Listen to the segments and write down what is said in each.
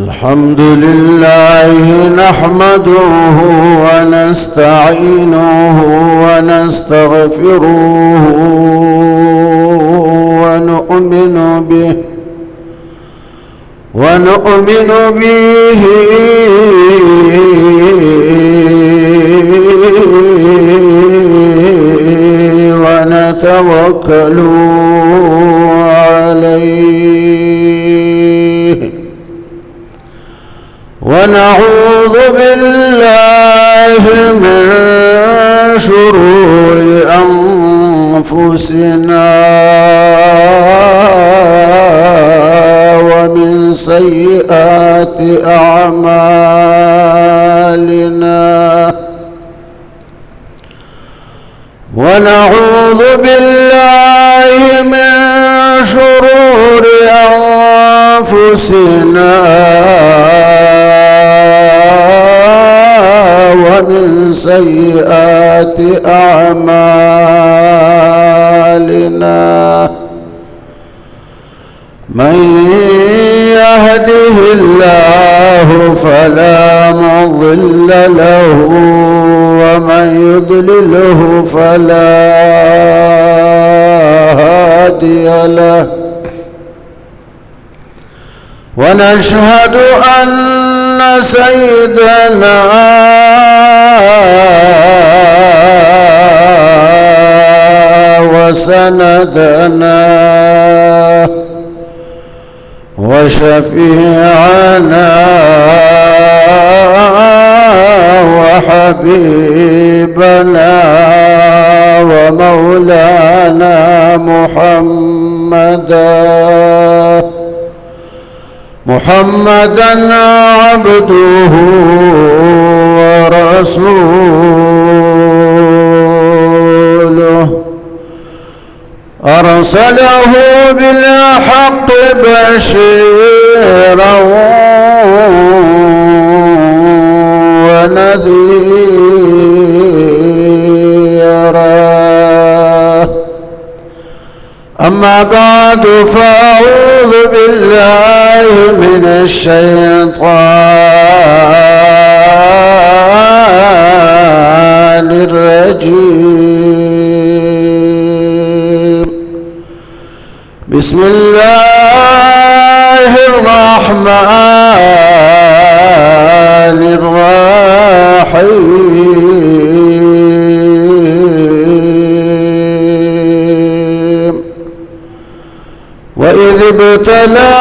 الحمد لله نحمده ونستعينه ونستغفره ونؤمن به ونتوكل عليه ونعوذ بالله من شرور أنفسنا ومن سيئات أعمالنا ونعوذ بالله من شرور أنفسنا ومن سيئات أعمالنا من يهده الله فلا مضل له ومن يضلله فلا هادي له ونشهد أن سيدنا وسندنا وشفيعنا وحبيبنا ومولانا محمدا عبده ورسوله أرسله بالحق بشيرا ونذيرا أما بعد فأعوذ بالله من الشيطان الرجيم بسم الله الرحمن الرحيم وإذ ابتلى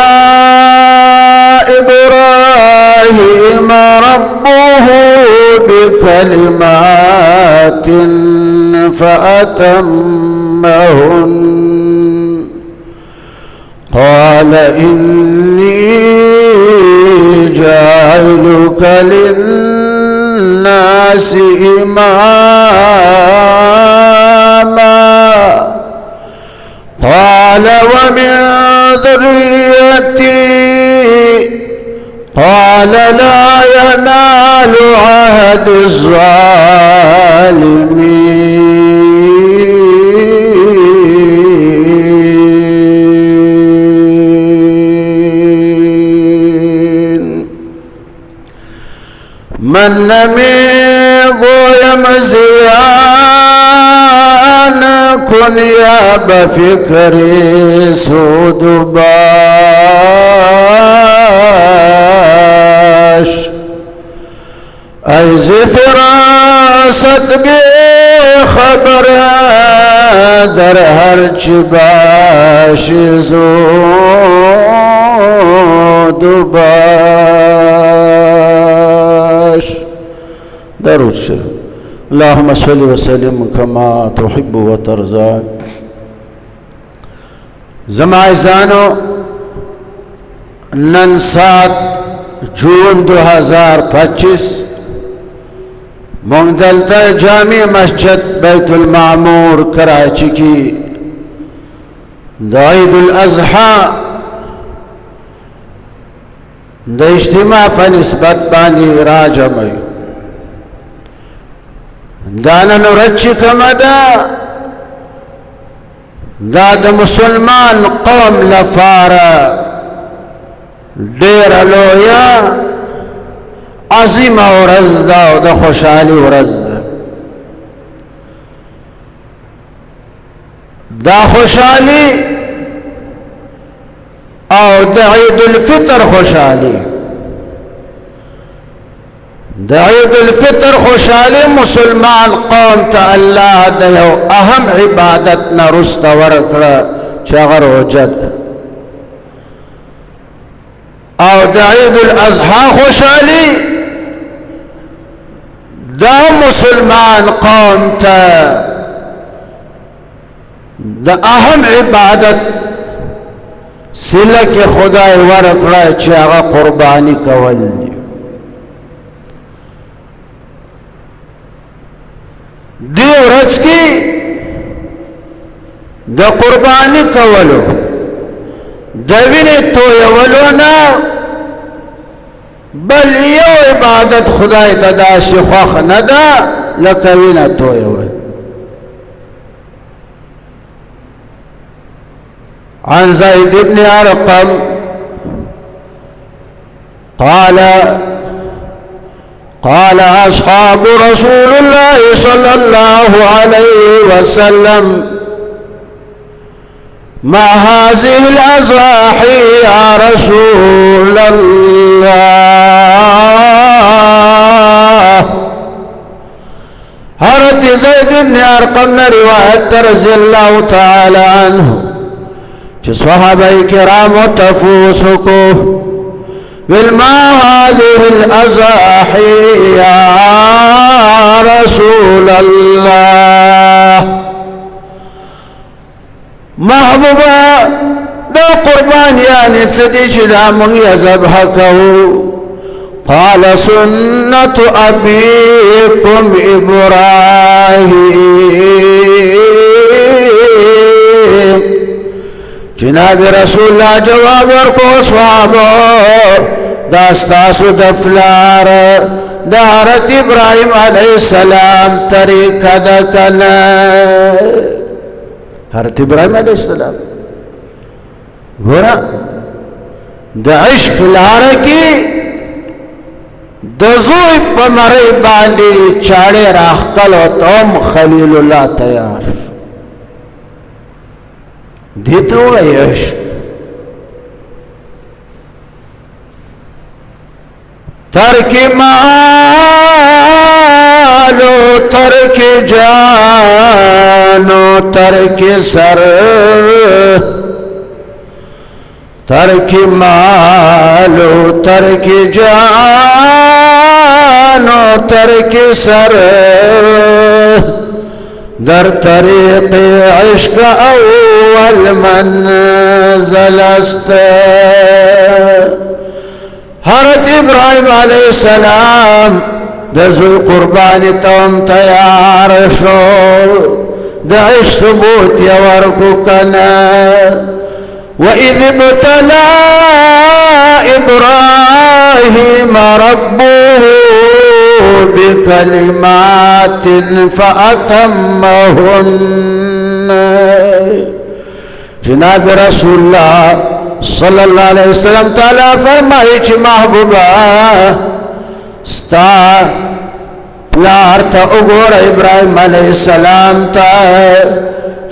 إبراهيم ربه بكلمات فأتمهن قال إني جاعلك للناس إماما قال ومن ذريتي قال لا ينال عهد الظالمين من نميض يمزيان كن يا بفكري سود باش أيز فراست بخبر در هرچ باش زود باش درود شریف. اللهم صل وسلم كما تحب وترضى. زمائزانو نن 7 جون 2025 مونگدلتا جامع مسجد بیت المعمور کراچی کی عید الاضحی د اجتماع فنسبت بانی راجمعی دانا نرچی کمدا دا د مسلمان قوم لفاره ډېر لویه عظیمه ورځ ده او د خوشحالي ورځ ده. دا خوشحالي او د عید الفطر خوشحالي، د عید الفطر خوشحالي مسلمان قوم ته الله د یو اهم عبادت نه رسته ورکړه چې هغه روژه ده. او د عید الاضحی خوشحالي دا مسلمان قوم ته د اهم عبادت صله کې خدای ورکړه چې هغه قرباني کول دي. دې ورځ کې د قرباني کولو د وینې تویولو نه بل یو عبادت خدای ته داسې خوښ نه ده لکه وینه تویول. عن زيد بن أرقم قال أصحاب رسول الله صلى الله عليه وسلم ما هذه الأضاحي يا رسول الله. حضرت زید بن ارقم نے روایت رضی اللہ تعالی عنہ کہ صحابہ کرام تفوسو کو بالما هذه الأضاحي يا رسول الله. محبوبا دا قربان یعنی سدی چی دا منگی ذبح کهو. قال سنة أبيكم إبراهيم. جناب رسول الله جواب ورکو صحابو داستاسو دفلار دارت ابراهيم عليه السلام طریقہ دکنا. حضرت ابراهيم عليه السلام گورا د عشق لاره کې د زوی په مړی باندې چاړې راخکل او توم خلیل الله تیار دې ته وایي عشق. ترک مالو ترک جانو ترک سر. ترک مالو ترک جانو ترک سر در طریق عشق اول منزل است. حضرت ابراهيم عليه السلام د زوی قربانی توم تیار شو د عشق ثبوت یې ورکو کنه. وإذ ابتلى إبراهيم ربه بكلمات فأتمهن. جناب رسول الله صلی اللہ علیہ وسلم تعالی فرمائی چی محبوبا ستا پلار تا اگور ابراہیم علیہ السلام تا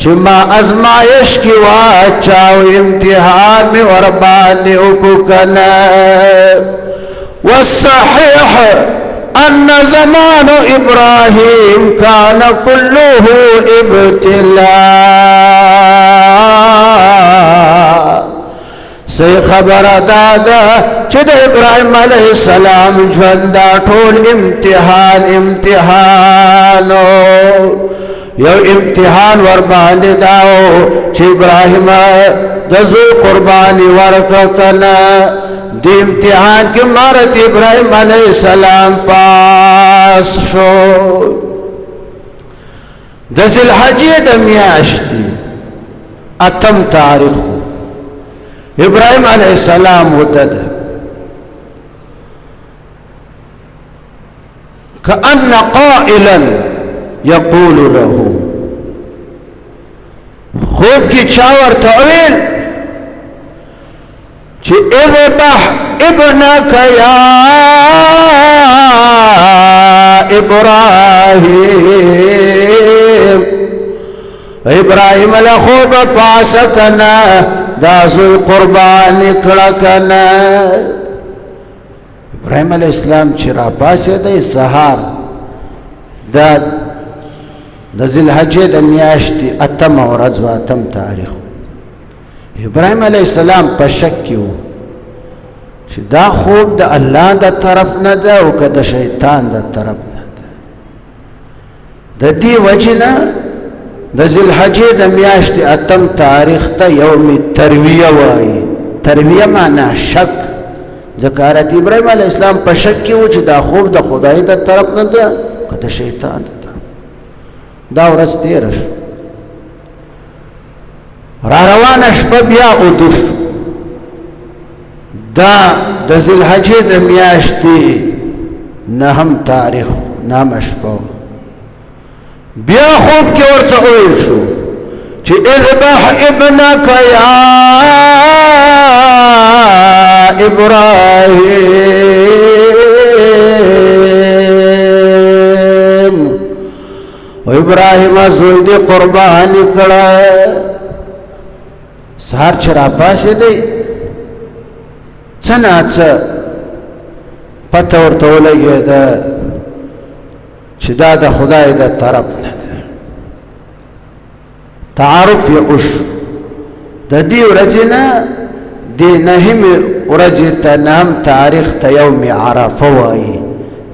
چی ما ازمائش کی واچاو امتحان میں وربانی اکوکنا. والصحیح ان زمان ابراہیم کان کلوہ ابتلاء. صحیح خبر دادا چې د ابراهيم عليه السلام ژوند دا ټول امتحان یو امتحان ور باندې داو چې ابراهيم د زوی قرباني ورکړه کنه. د امتحان کې مارت ابراهيم عليه السلام پاس شو. د ذی الحجې د میاشتې اتم تاریخ ابراهيم عليه السلام ودد كأن قائلا يقول له خوب کی چاور تعویل چې اذبح ابنك يا ابراهيم ابراهيم له خود پاسکنا دا زوی قربان کړکنا ابراهيم عليه السلام چې را پاسې د سحر د ذل حجې د میاشتې اتم ورځ و اتم تاریخ ابراهيم عليه السلام په شک کې و چې دا خوب د الله د طرف نه ده او که د شیطان د طرف نه ده د دې وجه نه د ذل حجې د میاشتې اتم تاریخ ته یوم ترویه وایي ترویه معنا شک ځکه حضرت ابراهيم عليه السلام په شک کې و چې دا خوب د خدای د طرف نه ده که د شیطان د طرف دا ورځ تېره شو را روانه شپه بیا ودوش دا د ذل حجې د میاشتې نهم تاریخ نهمه شپه بیا خوب کې ورته وویل شو چې اذبح ابنك يا ابراهيم و ابراهيم زوی دې قرباني کړه سهار چې را پاسې دی څه ناڅه پته ورته ولګېده چې دا د خدای د طرف نه ده تعارف یې وشو د دې ورځې نه د نهمې ورځې ته نهم تاریخ ته یوم عرفه وایي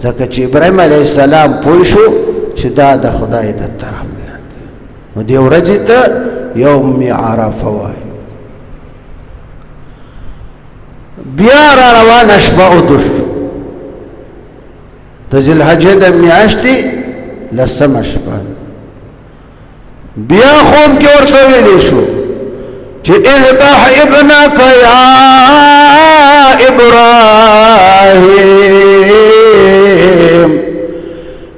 ځکه چې ابراهیم علیه السلام پوه شو چې دا د خدای د طرف نه ده نو دې ورځې ته یوم عرفه وایي بیا را روانه شپه ودوش د ذل حجې د میاشتې لسمه شپه بیا خوب کې ورته ویلی شو چې اذبح ابنك يا ابراهيم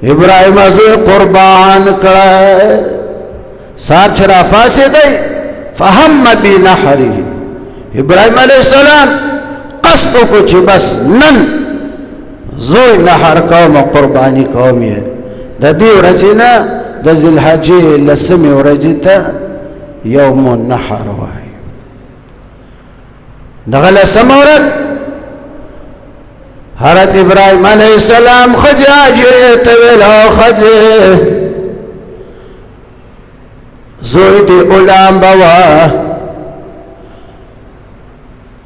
ابراهيم زوی قربان کړه سار چې را فاسدی فهم بنحره ابراهيم عليه السلام قصد کو چې بس نن زوی نحر کوم قربانی کوم یې د دې ورځې نه د ذل حجې لسمې ورځې ته یوم النحر وایي دغه لسمه ورځ حضرت ابراهیم علیه السلام ښځې هاجرې ته ویل او ښځې زوی دې ولامبوه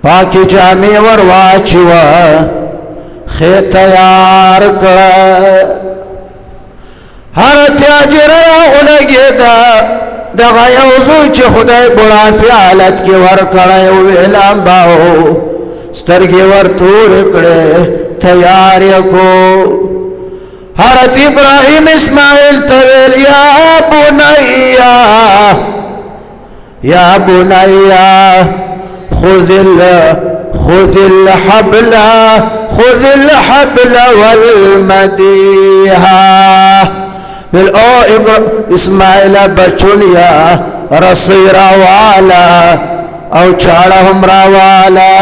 پاکی جامې ور واچوه خې تیار کړه حضرت هاجره راولګېده دغه یو زوی چې خدای بوړافي حالت کې ورکړی وویې لامباو سترګې ور تورې کړې تیار یې کو حضرت ابراهیم اسماعیل ته ویل یا بنیا خذ الحبل والمديها او اسماعیل بچونیا رسی راوالا او چاڑا هم راوالا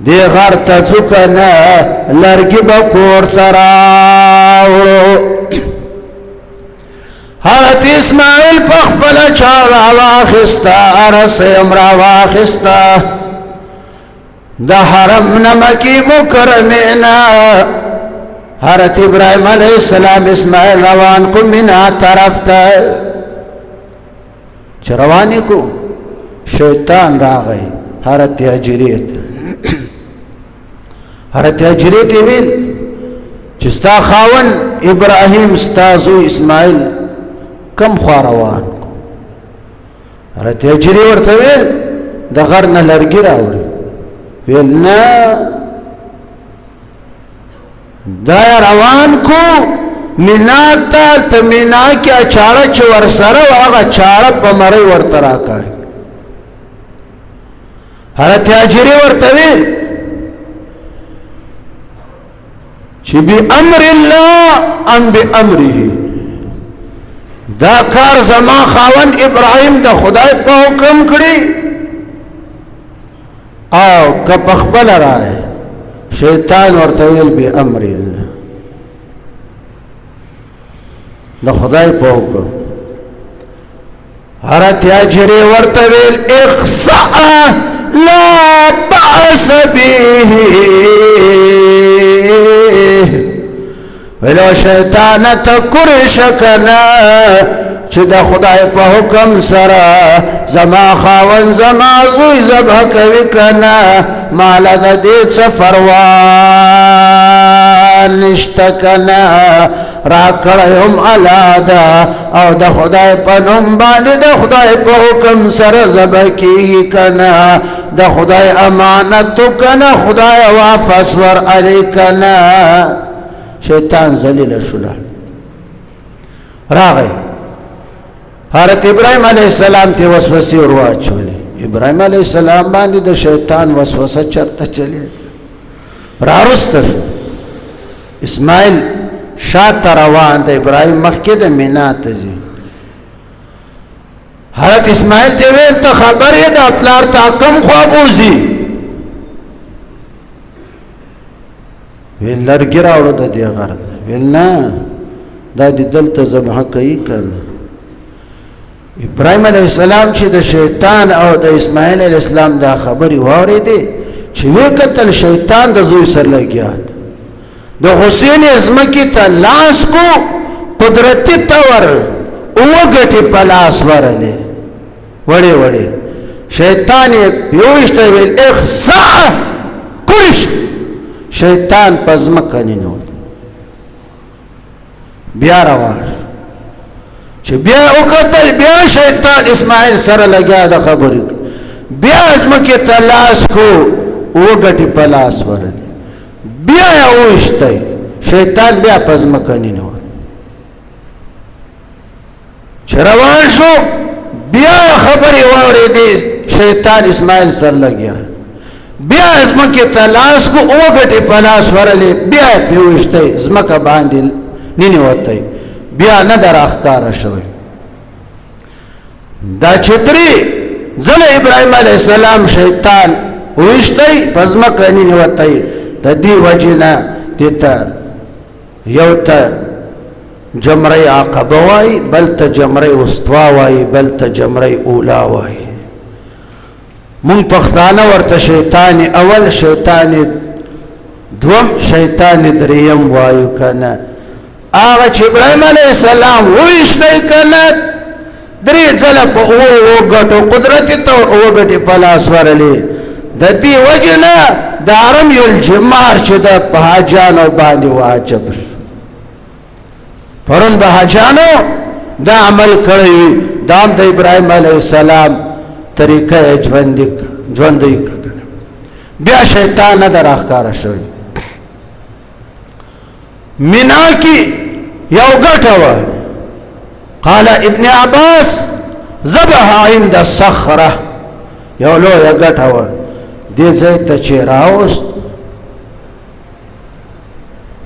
دی غر تزکنا لرگی بکور تراوڑو حضرت اسماعیل پخبل چاڑا واخستا رسی هم راواخستا دا حرم نمکی مکرمینا حضرت ابراہیم علیہ السلام اسماعیل روان کو منا طرف تا چه روانی کو شیطان را گئی حضرت حجریت حضرت حجریت ویل چستا خاون ابراہیم ستازو اسماعیل کم خوا روان کو حضرت حجری ورته ویل د غر نه لرګي راوړي ویل نه دا روان کو مینا ته مینا کې اچاړه چې ورسره هغه چاړه په مړی ورته راکای حضرت حجری ورته ویل چې بأمر الله ام بأمره دا کار زما خاون ابراهیم د خدای په حکم کړی او که په خپل رائے شیطان ورته ویل به امر الله د خدای په حکم حضرت اجری ورته ویل اخسأ لا بأس به ولو شیطان تکرش کنا چې د خدای په حکم سره زما خاون زما زوی ذبح کوي کنا مال د دې څه پروا نشته کنا را کړم الادا او د خدای په نوم باندې د خدای په حکم سره ذبح کیږي کنا د خدای امانت کنا خدای واپس ور علی کنا شیطان ذلیل شولا راغی حضرت ابراهیم علیہ السلام ته وسوسه ورواچولې ابراهیم علیہ السلام باندې د شیطان وسوسه چرته چلی راوسته شو اسماعیل شاته روان د ابراهیم مخکې د مینا ته ځي حضرت اسماعیل ته ویل ته خبر یې د پلار تا کم خواب وځي ویل لرګي راوړو د دې غرض ویل نه دا د دلته ذبح کوي کنه ابراهیم علیہ السلام چې د شیطان او د اسماعیل علیہ السلام دا خبري واورېدې چې وکتل شیطان د زوی سر لګیا د حسین ازمکی ته لاس کو قدرتی تور وګټي په لاس ورلې وړې وړې شیطان یوشته ویل اخسا کش شیطان پزمکه نینو بیا روان چې بیا وکتل بیا شیطان اسماعیل سره لګیا د خبرې بیا ازمکی ته لاس کو وګټي په لاس ورلې بیا وشته شیطان بیا پزمکنی نه چروان شو بیا خبري واورېدې شیطان اسماعیل سر لګیا بیا ازمکه تلاش کو وګټي پلاس ورلې بیا پیوشته ازمکه باندې نینه وته بیا نه دراخکار شوی دا چتري زله ابراهيم عليه السلام شیطان وشته پزمکه نینه وته د دې وجنه دته یو ته جمره عقبه وای بل ته جمره وسطا وای بل ته جمره اولا وای مون پښتانه ورته شیطان اول شیطان دوم شیطان دریم وایو کنه هغه چې ابراهيم عليه السلام وښته کنه درې ځله په وګټو قدرت ته وګټي په لاس ورلې د دې وجنه دارم یو الجمار چې د حاجانو باندې واجب پرون به حاجانو دا عمل کړی دام د ابراهيم عليه السلام طریقه ژوند بیا شیطان نه دراخکار شوی مینا کی یو ګټه قال ابن عباس ذبح عند الصخره یو لوی ګټه دې ځای ته چې راوست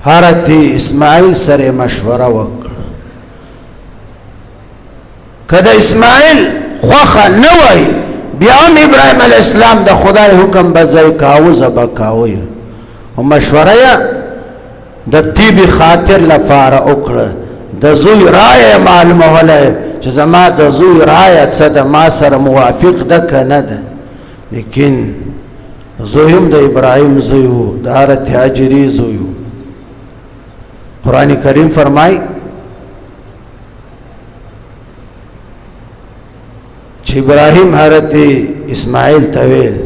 حضرت اسماعیل سره مشوره وکړه کله اسماعیل خوخه نه وای بیا ابراهيم عليه السلام د خدای حکم بځای کاوه زبا کاوه او مشوره د طیب خاطر لپاره وکړه د زوی رائے معلومه ولا چې زما د زوی رائے څه د ما سره موافق ده کنه ده لیکن زویم د ابراهيم زویو د حضرت هاجری زویو قرآن کریم فرمای چې ابراهيم حضرت اسماعیل ته ویل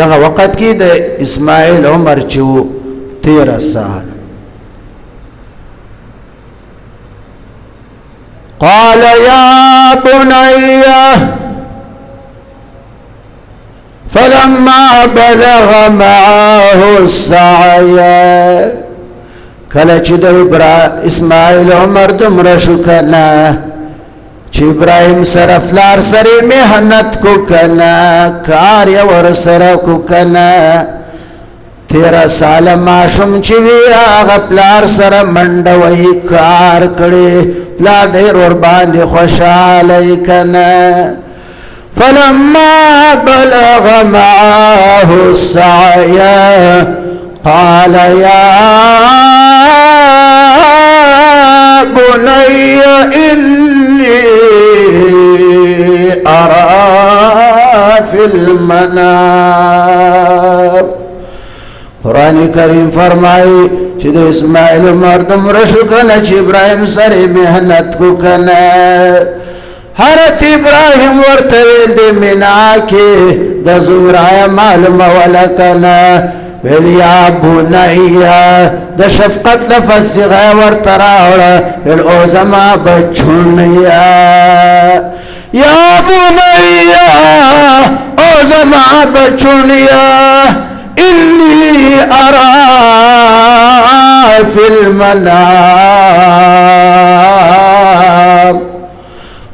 دغه وخت کې د اسماعیل عمر چې 13 سال قال يا بني فلما بلغ معه السعي کله چې د اسماعیل عمر دومره شو کنه چې ابراهيم سره فلار سره مهنت کو کنه کار یې ور سره کو کنه 13 ساله ماشوم چې وي هغه پلار سره منډه وهي کار کړی پلار ډېر ورباندې خوشحاله که نه فلما بلغ معه السعي قال يا بني إني أرى في المنام قرآن کریم فرمائی چې د اسماعیل مردم رشو کنه چې ابراهیم سره مهنت کو کنه حضرت ابراهیم ورته ویل د مینا کې د زورایا معلومه ولکنه ویل یا بنیا د شفقت لفظ صیغه ورته راوړه ویل او زما بچونیا یا بنیا او زما بچونیا إني أرى في المنام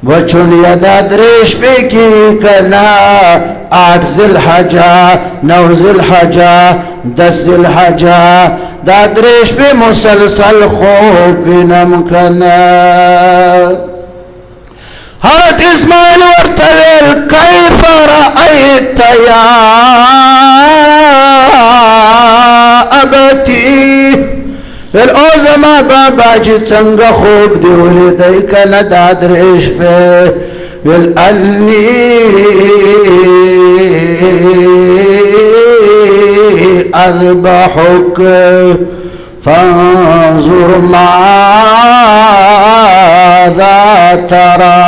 بچون یدا درش بکی کنا 8 ذی الحجہ 9 ذی الحجہ 10 ذی الحجہ دا درش بی مسلسل خوب بینم کنا حضرت اسماعیل ورطویل کیف رأیت یا ابتی ویل او زما بابا جی څنګه خوب دی ولیدی کنه دا درش په ویل انی اذبحک فانظر ماذا ترى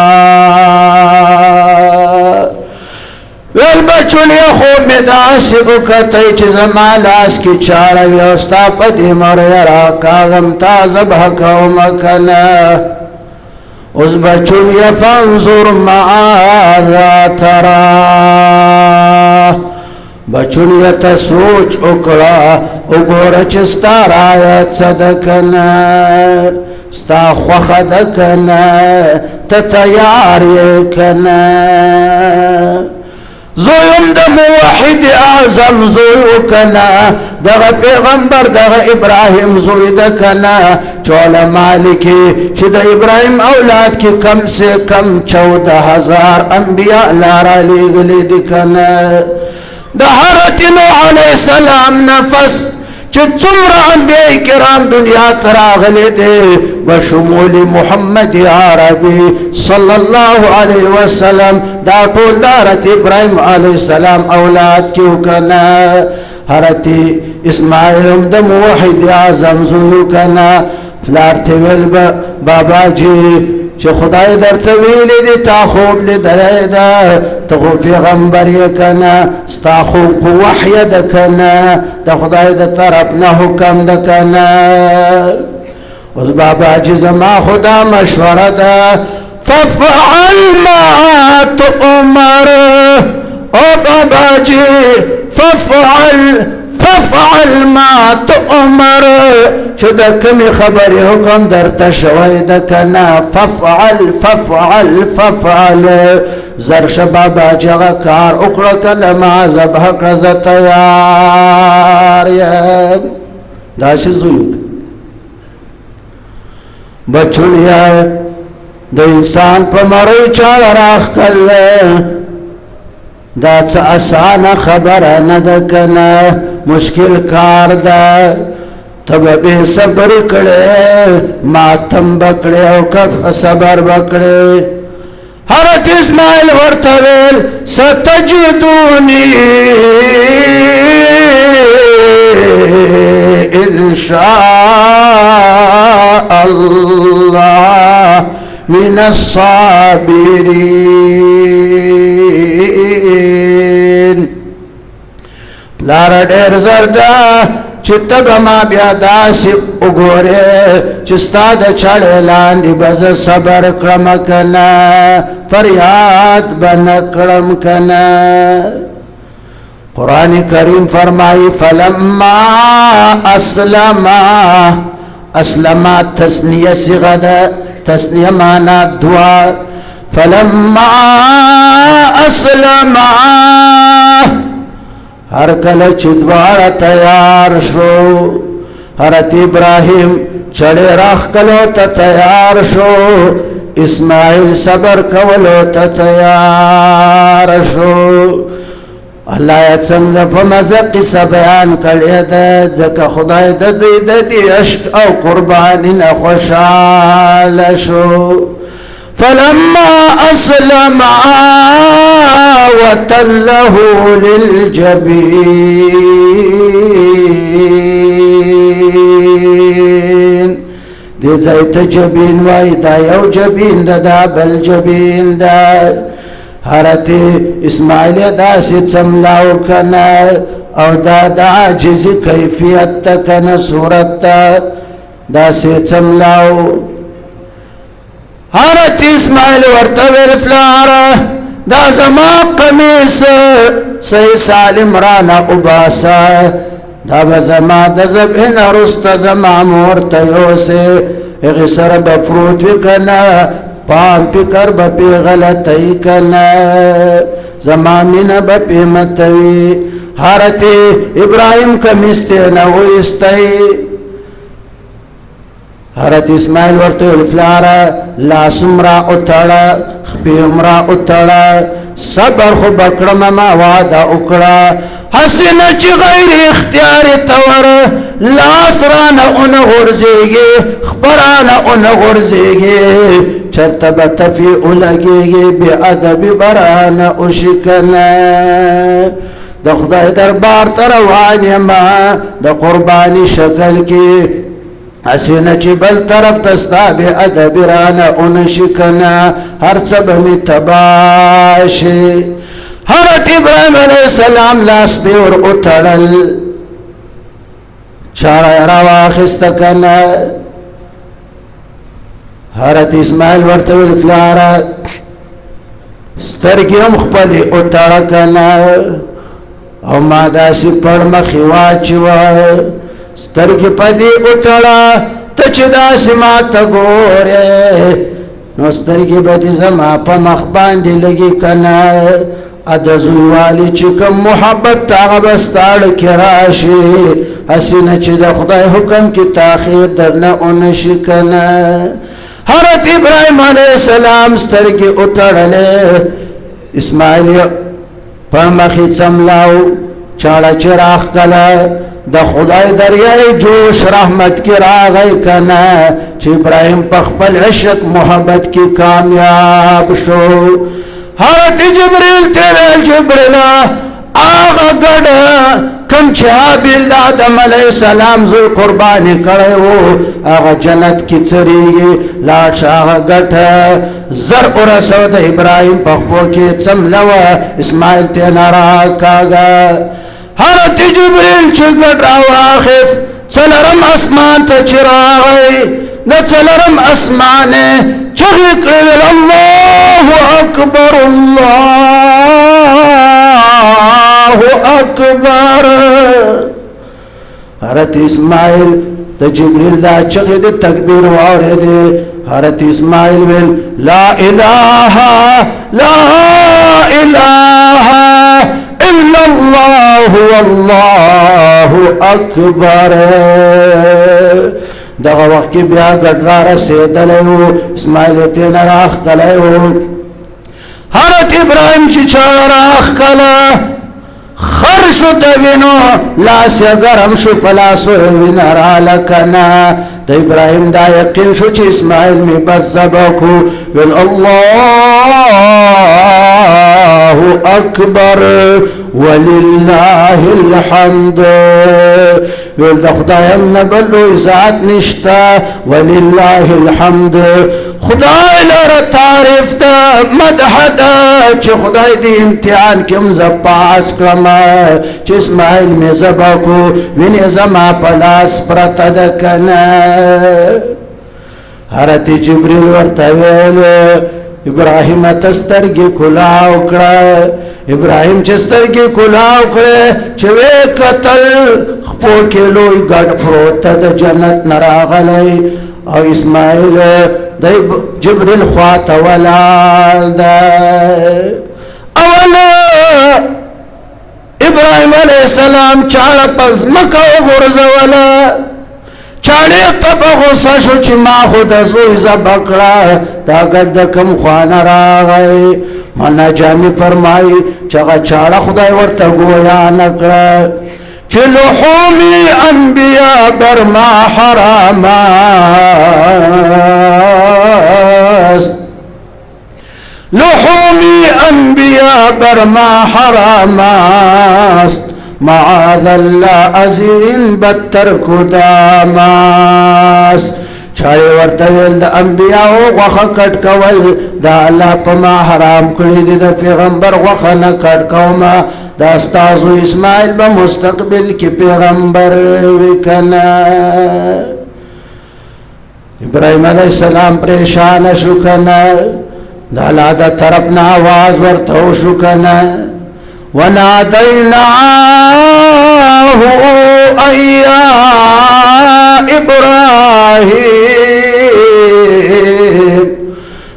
ویل بچولی خوب می داسی بکتی چی زما لاس کی چاڑا ویستا پدی مریا کاغم تا زبح کومکنا اس بچولی فانظر ماذا ترى بچولی تا سوچ اکڑا اگورا چستا رایت صدکنا ستا خوخ دکنا تتیار یکنا زویم دا موحد اعظم زویو کنا دغا پیغمبر دغا ابراہیم زوی دا کنا چولا مالکی چی دا ابراہیم اولاد کی کم سے کم 14,000 انبیاء لارا لیگلی دی کنا دا حضرت نوح علیہ السلام نفس چی څومره انبیاء کرام دنیا تراغلی دی بشمول محمد عربی صلی اللہ علیہ وسلم دا ټول حضرت ابراہیم علیہ السلام اولاد کیو کنا حضرت اسماعیل دا موحد اعظم زویو کنا فلار تیویل بابا جی چه خدای در طویلی دی تا خوب لی دلی دا تا خوب پیغمبر یکنا ستا خوب کو وحی دکنا تا خدای دا طرفنا حکم دکنا وز بابا جی زما خدا مشوره دا ففعل ما تؤمر او بابا جی ففعل ما تؤمر چو دا کمی خبری حکم در تشوی دکنا ففعل زرش بابا جغا کار اکڑا کلما زبح کرز تیار داشی زویو بچونیا دا انسان پا مروی چال راخ کل دا چا آسان خبر ندکنا مشکل کار دا تب بے صبر کڑے ماتم بکڑے او کف صبر بکڑے حضرت اسماعیل ورطویل ستجدونی انشاء اللہ من الصابرین لارا دیر زردا چتا بما بیادا سی اگوره چستا دا چڑے لاندی بز صبر کرم کنا فریاد بن کرم کنا قرآن کریم فرمائی فلما اسلما تسنیہ صغدا تسنیہ مانا دعا فلما اسلما هر کله چې دواړه تیار شو حضرت ابراهیم چړې راخکلو ته تیار شو اسماعیل صبر کولو ته تیار شو الله یې څنګه په مزه قصه بیان کړې ده ځکه خدای د دې عشق او قرباني نه خوشاله شو فلما أسلم وتله للجبين دي زيت جبين واي دا يو جبين دا بل جبين دا حضرت اسماعیل دا سی چملاو کنا او دا عاجز کیفیت تا کنا صورت تا دا سی چملاو حضرت اسماعیل ورطویل فلارا دا زما قمیس سی سالم رانا اباسا دا بزما دا زبین رست زما مورتیو سے اغسر بفروت وکنا پام پکر بپی غلطی کنا زمامین بپی متوی حضرت ابراہیم کمیستے نویستی حضرت اسماعیل ورته الفلارا لاسمرا اتړه خپېمرا اتړه صبر خو بکړم ما واده وکړه حسنه چې غیر اختیاري تور لاس رانه اون غورځېږي خبرانه اون غورځېږي چرته به تفي ولګېږي بې ادبي برانه وشکنه د خدای دربار ته روان یم د قرباني شکل کې اسینه چې بل طرف تستا بی ادب رانا اونشکنا هر څه به می تباشي حضرت ابراهیم علیہ السلام لاس په ور اتړل چاره را واخست کنا حضرت اسماعیل ورته ویل فلارا سترګې هم خپل اتړه کنا او ما داسې پړ مخې واچوه سترګې پدې اتړه ته چې داسې ماته ګورې نو سترګې به دې زما په مخ باندې لګي که نه د زویوالي چې کوم محبت ته هغه به ستا اړه کې راشي هسې نه چې د خدای حکم کې تاخیر درنه ونشي که نه حضرت ابراهیم علیه السلام سترګې اتړلې اسماعیل په مخې څملاو چاړه چې راښکله د خدای دریای جوش رحمت کی راغی کنا چې ابراهیم په خپل عشق محبت کی کامیاب شو حضرت جبریل تیرل جبریل آغا گڑ کم چې حابیل د آدم علیہ السلام زوی قربانی کړی و هغه جنت کی څریږي لاړ شه هغه ګټه زر ورسو د ابراهیم په خپو کې څملوه اسماعیل تېنه راکاږه حضرت جبریل چې ګډ راواخیست څلرم اسمان ته چې راغی د څلرم اسمان چغې کړې ویل الله اکبر الله اکبر حضرت اسماعیل د جبریل دا چغې د تکبیر واورېدې حضرت اسماعیل ویل لا اله لا اله الا الله والله اکبر دغه وخت کې بیا ګډ را رسېدلی و اسماعیل یې تېنه راښکلی و حضرت ابراهیم چې چاړه راښکله خر شو د وینو لاس یې ګرم شو په لاسو یې وینه راله که نه د ابراهیم دا یقین شو چې اسماعیل مې بس ذبح کړو ویل الله اکبر ولله الحمد ویل د خدای هم نه بل لوی ذات نشته ولله الحمد خدای لره تعریف ده مدح ده چې خدای دې امتحان کې هم زه پاس کړم چې اسماعیل مې ذبح کړو وینې زما په لاس پرته ده که نه حضرت جبریل ورته ویل ابراهیم ته سترګې کلاو کړه ابراهیم چې سترګې کلاو کړه چې وې کتل خپو کې لوی ګډ پروت د جنت نه راغلی او اسماعیل د جبریل خواته ولاړ ده اول ابراهیم ابراهیم علیہ السلام چاړه په ځمکه وغورځوله چاړې ته په غوسه شو چې ما خو د زوی ذبح کړه دا ګډ د کوم خوا راغی مولانا جامی فرمایي چې هغه چاړه خدای ورته ګویا نه کړه چې لحوم انبیا بر ما حرام است لحوم انبیا بر ما حرام است معاذ الله ازین بدتر کداماس چاړې ورته ویل د انبیاو غوښه کټ کول دا الله په ما حرام کړي دي د پیغمبر غوښه نه کټ کومه دا ستاسو اسماعیل به مستقبل کې پیغمبر وي کنه ابراهیم علیه السلام پریشان شو کنه د الله د طرف نه आवाज ورته وشو کنه وناديناه أن يا إبراهيم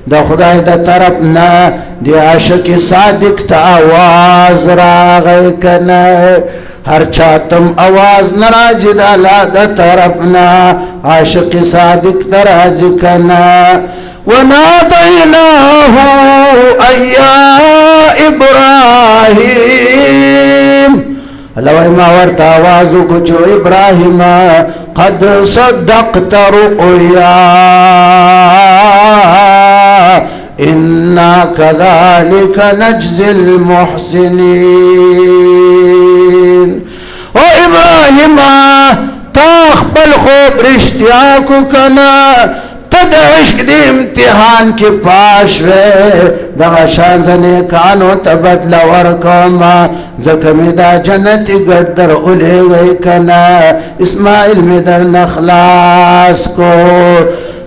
دا خدای دا طرف نا دی عاشق صادق تا آواز راغی کنه هر چاتم آواز نراجی دا لا دا طرف نا عاشق صادق ترازی کنه وناديناه أن يا إبراهيم الله ما ورت آوازو کچو ابراهيم قد صدقت رؤيا إنا كذلك نجزي المحسنين وإبراهيم تاخبل خوب رشتياكو كنا د عشق دی امتحان کې پاش وې دغه شان زنه کانو ته بدل ورکوم ځکه مې دا جنتي ګډ در اولېږي کنه اسماعیل مې در نخلاص کو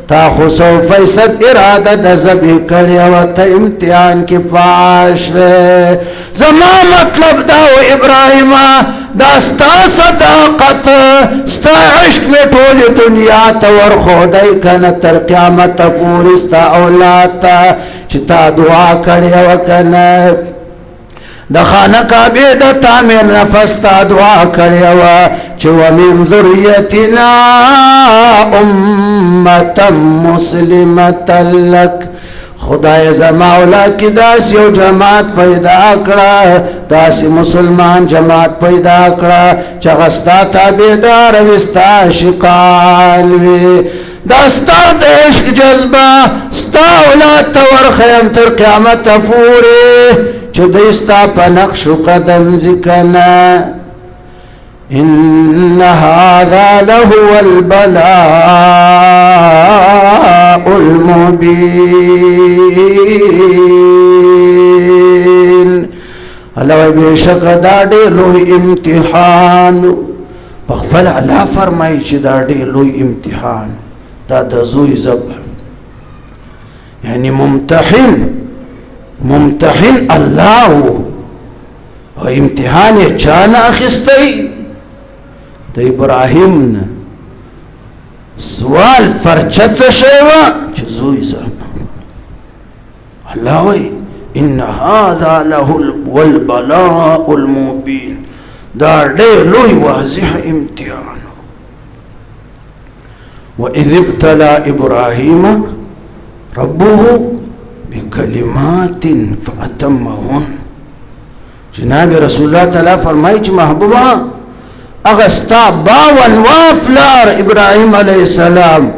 تا خو 100% اراده د ذبح کړی او ته امتحان کې پاش وې زما مطلب دا و ابراهیم دا ستا صداقت ستا عشق میں ټول دنیا ته ورخودی کنه تر قیامت پورې ستا اولاد ته چې تا دعا کړې وه کنه د خانه کعبې د تعمیر نفس تا دعا کړې وه چې ومن ذریتنا امة مسلمة لک خدای زما اولاد کی داس یو جماعت پیدا کړه داس مسلمان جماعت پیدا کړه چې غستا تابعدار وستا عاشقان وي داستا د عشق جذبه ستا اولاد ته ورخیم تر قیامت پورې چې دستا په نقش قدم ذکنه إن هذا لهو البلاء المبين الله بشک دا ډېر لوی امتحان بخفل الله فرمایي چې دا ډېر لوی امتحان دا د زوی ذبح یعنی ممتحن الله او امتحان یې چانه اخیستی د ابراهیم نه سوال فرچه څه شی وه چې زوی ذبح الله وایي ان هذا له البلاء المبين دا ډېر لوی واضح امتحان وإذ ابتلى إبراهيم ربه بكلمات فأتمهن جناب رسول الله تعالی فرمایي چې محبوبه اغستا 52 وافلار ابراهيم عليه السلام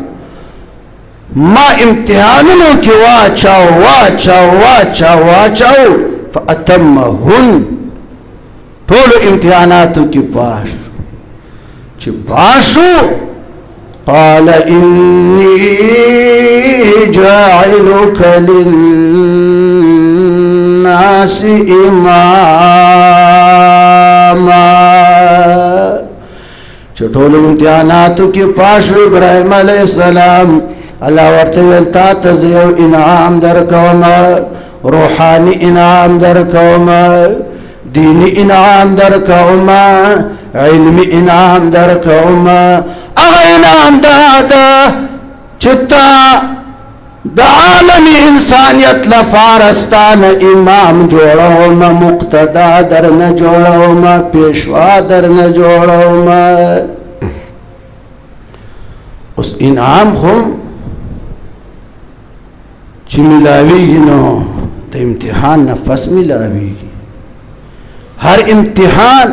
ما امتحانونو کې واچاو فأتمهن ټول امتحاناتو کې پاش چې پاشو قال إني جاعلك للناس إماما چټول امتحاناتو کې پاش ابراهيم عليه السلام الله ورته ویل تا ته یو انعام درکوم روحاني انعام درکوم دینی انعام درکوم علمی انعام درکوم اغه انعام دا چتا د عالمی انسانیت لفارستان امام جوړوم مقتدا در نه جوړوم پیشوا در نه جوړوم اوس انعام خو چې ملاویږي نو د امتحان نفس ملاویږي هر امتحان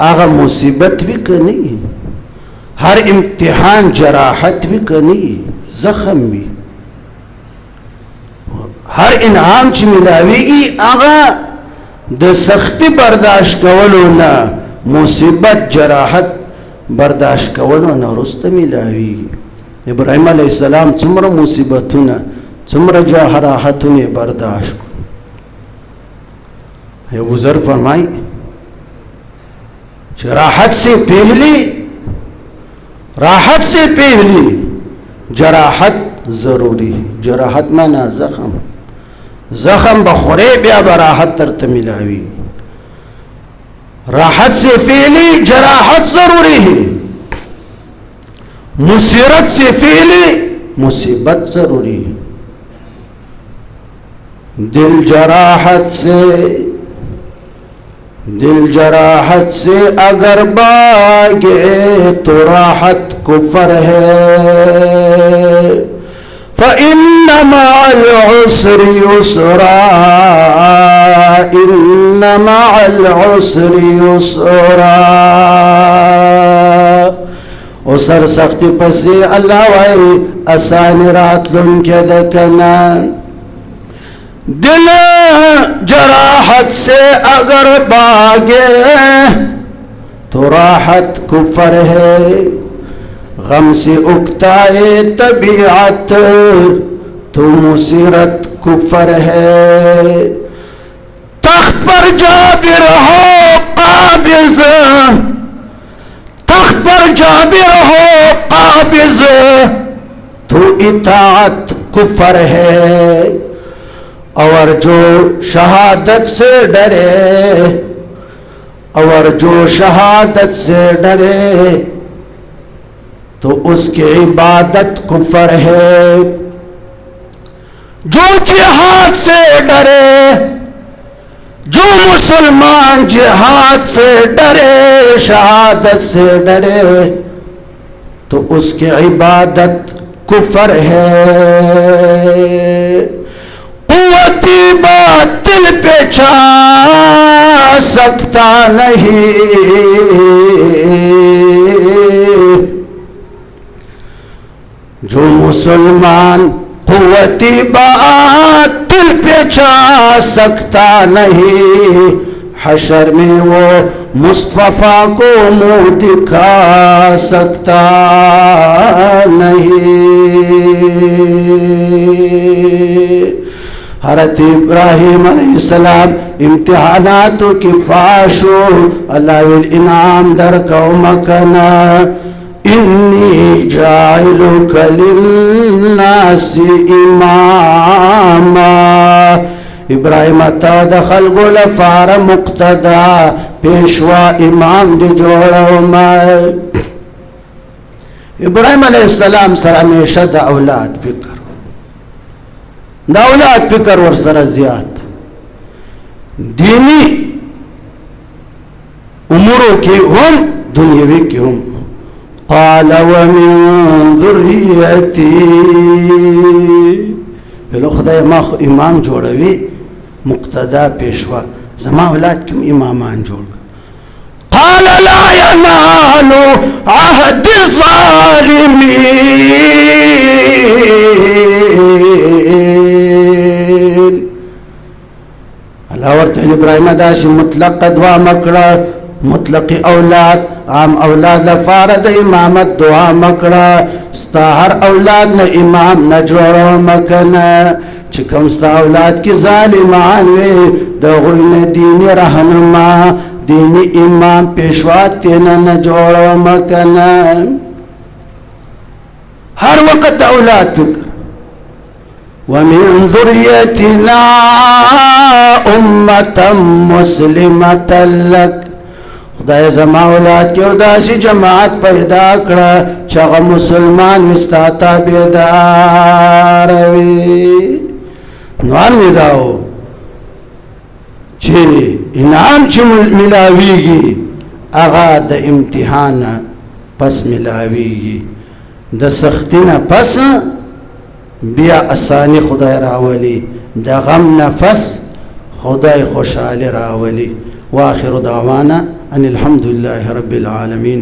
هغه مصیبت وی کني هر امتحان جراحت وی کني زخم وی هر انعام چې ملاویږي هغه د سختی برداشت کولو نه مصیبت جراحت برداشت کولو نه وروسته ملاویږي ابراهیم علیه السلام څومره مصیبتونه څومره جراحتونه برداشت یو بزرگ فرمائی راحت سے پہلی جراحت ضروری ہے جراحت مانا زخم بخورے بیا براحت تر ملاوی راحت سے پہلی جراحت ضروری ہے مصیرت سے پہلی مصیبت ضروری ہے دل جراحت سے اگر باگے تو راحت کفر ہے فَإِنَّ مَعَ الْعُسْرِ يُسْرًا إِنَّ مَعَ الْعُسْرِ يُسْرًا او سر سختی پسی اللہ وائی آسانی رات لن کے دکنا دل جراحت سے اگر باگے تو راحت کفر ہے غم سے اکتائے طبیعت تو مصیرت کفر ہے تخت پر جابر ہو قابض تخت پر جابر ہو قابض تو اطاعت کفر ہے اور جو شہادت سے ڈرے تو اس کی عبادت کفر ہے جو جہاد سے ڈرے جو مسلمان جہاد سے ڈرے شہادت سے ڈرے تو اس کی عبادت کفر ہے قوتی باطل پہ چھا سکتا نہیں جو مسلمان قوتی باطل پہ چھا سکتا نہیں حشر میں وہ مصطفیٰ کو منہ دکھا سکتا نہیں حضرت ابراہیم علیہ السلام امتحاناتو کی فاشو اللہ والانعام در قومکنا انی جاعلک للناس اماما ابراہیم تا دخل گل فار مقتدا پیشوا امام دی جوڑو میں ابراہیم علیہ السلام سر ہمیشہ دا اولاد فکر دا اولاد فکر ور سر زیاد دینی اموروں کی ہم دنیاوی کی ہم قال ومن ذریتی بلو خدای ما امام جوڑوی مقتدا پیشوا زما اولاد کم امامان جوڑ قال لا ينال عهد الظالمين اللہ ورطہ ابراہیم داسی مطلق دعا مکڑا مطلق اولاد عام اولاد لفارد امامت دعا مکڑا ستا ہر اولاد نا امام نجوڑو مکنا چکم ستا اولاد کی ظالمان وی دغوین دینی رہنما دینی امام پیشوات تینا نجوڑو مکنا ہر وقت اولاد فکر ومن ذریتنا امتا مسلمتا لک خدای زما اولاد کې او داسې جماعت پیدا کړه چې هغه مسلمان وي ستا تابعدار وي. نو مې دا و چې انعام چې ملاویږي هغه د امتحان پس ملاویږي، د سختی نه پس بیا اسانی خدای راولي، د غم نفس خدای خوشحالی راولي. واخر دعوانا ان الحمد لله رب العالمين.